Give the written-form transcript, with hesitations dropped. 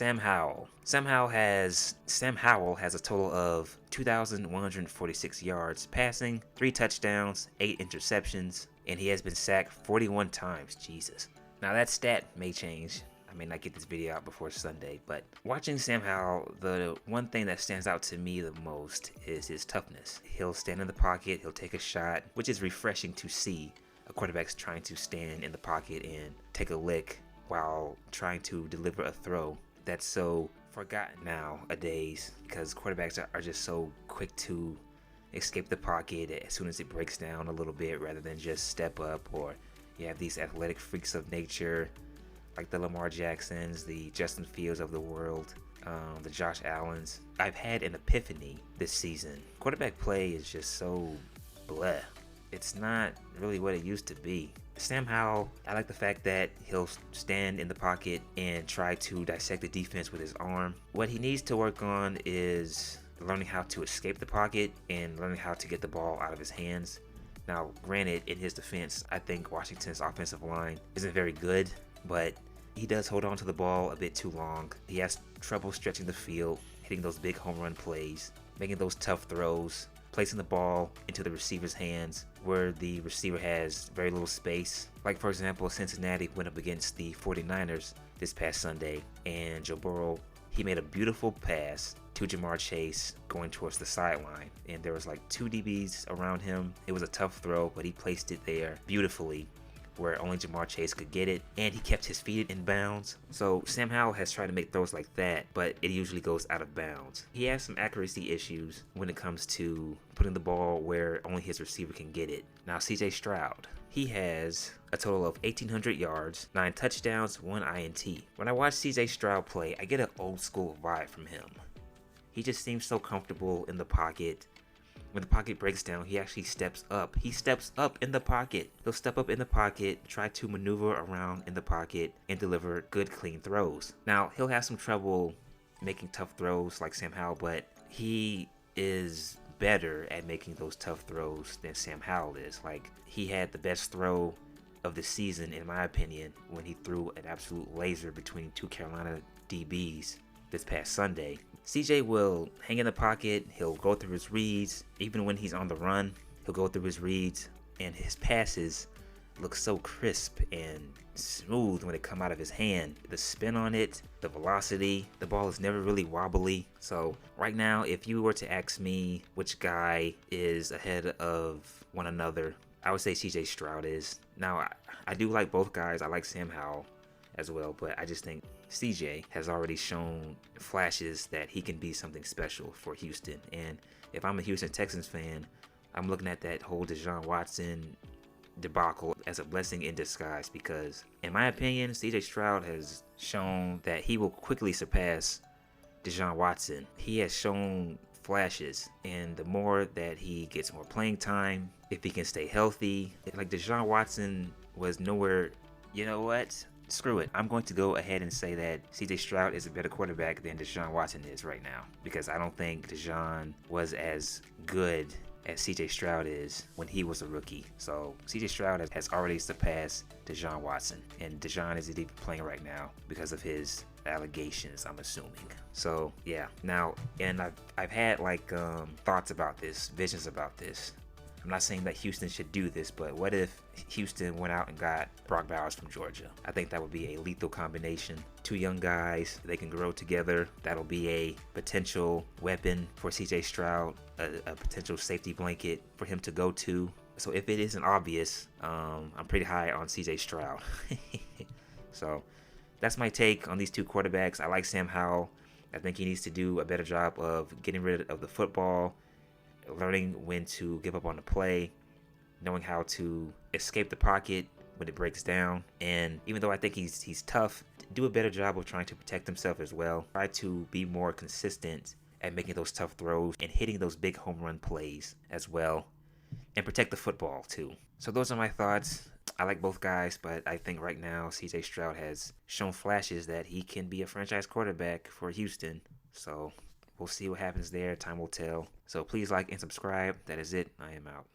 Sam Howell. Sam Howell has a total of 2,146 yards passing, 3 touchdowns, 8 interceptions, and he has been sacked 41 times. Jesus. Now that stat may change. I may not get this video out before Sunday, but watching Sam Howell, the one thing that stands out to me the most is his toughness. He'll stand in the pocket, he'll take a shot, which is refreshing to see. A quarterback's trying to stand in the pocket and take a lick while trying to deliver a throw. That's so forgotten nowadays because quarterbacks are just so quick to escape the pocket as soon as it breaks down a little bit rather than just step up. Or you have these athletic freaks of nature like the Lamar Jacksons, the Justin Fields of the world, the Josh Allens. I've had an epiphany this season. Quarterback play is just so bleh. It's not really what it used to be. Sam Howell, I like the fact that he'll stand in the pocket and try to dissect the defense with his arm. What he needs to work on is learning how to escape the pocket and learning how to get the ball out of his hands. Now, granted, in his defense, I think Washington's offensive line isn't very good, but he does hold on to the ball a bit too long. He has trouble stretching the field, hitting those big home run plays, making those tough throws, placing the ball into the receiver's hands where the receiver has very little space. Like, for example, Cincinnati went up against the 49ers this past Sunday, and Joe Burrow, he made a beautiful pass to Jamar Chase going towards the sideline, and there was like 2 DBs around him. It was a tough throw, but he placed it there beautifully where only Jamar Chase could get it, and he kept his feet in bounds. So Sam Howell has tried to make throws like that, but it usually goes out of bounds. He has some accuracy issues when it comes to putting the ball where only his receiver can get it. Now, CJ Stroud, he has a total of 1,800 yards, 9 touchdowns, 1 INT. When I watch CJ Stroud play, I get an old school vibe from him. He just seems so comfortable in the pocket. When the pocket breaks down, he actually steps up. He steps up in the pocket. He'll step up in the pocket, try to maneuver around in the pocket, and deliver good, clean throws. Now, he'll have some trouble making tough throws like Sam Howell, but he is better at making those tough throws than Sam Howell is. Like, he had the best throw of the season, in my opinion, when he threw an absolute laser between 2 Carolina DBs this past Sunday. CJ will hang in the pocket, he'll go through his reads, even when he's on the run, he'll go through his reads, and his passes look so crisp and smooth when they come out of his hand. The spin on it, the velocity, the ball is never really wobbly. So right now, if you were to ask me which guy is ahead of one another, I would say CJ Stroud is. Now, I do like both guys. I like Sam Howell as well, but I just think CJ has already shown flashes that he can be something special for Houston. And if I'm a Houston Texans fan, I'm looking at that whole Deshaun Watson debacle as a blessing in disguise, because in my opinion, CJ Stroud has shown that he will quickly surpass Deshaun Watson. He has shown flashes, and the more that he gets more playing time, if he can stay healthy, like Deshaun Watson was nowhere. You know what? Screw it. I'm going to go ahead and say that CJ Stroud is a better quarterback than Deshaun Watson is right now, because I don't think Deshaun was as good as CJ Stroud is when he was a rookie. So CJ Stroud has already surpassed Deshaun Watson, and Deshaun isn't even playing right now because of his allegations, I'm assuming. So yeah, now, and I've had like thoughts about this, visions about this. I'm not saying that Houston should do this, but what if Houston went out and got Brock Bowers from Georgia? I think that would be a lethal combination. 2 young guys, they can grow together. That'll be a potential weapon for CJ Stroud, a potential safety blanket for him to go to. So if it isn't obvious, I'm pretty high on CJ Stroud. So that's my take on these 2 quarterbacks. I like Sam Howell. I think he needs to do a better job of getting rid of the football, learning when to give up on the play, knowing how to escape the pocket when it breaks down. And even though I think he's tough, do a better job of trying to protect himself as well. Try to be more consistent at making those tough throws and hitting those big home run plays as well. And protect the football too. So those are my thoughts. I like both guys, but I think right now CJ Stroud has shown flashes that he can be a franchise quarterback for Houston. So we'll see what happens there. Time will tell. So please like and subscribe. That is it. I am out.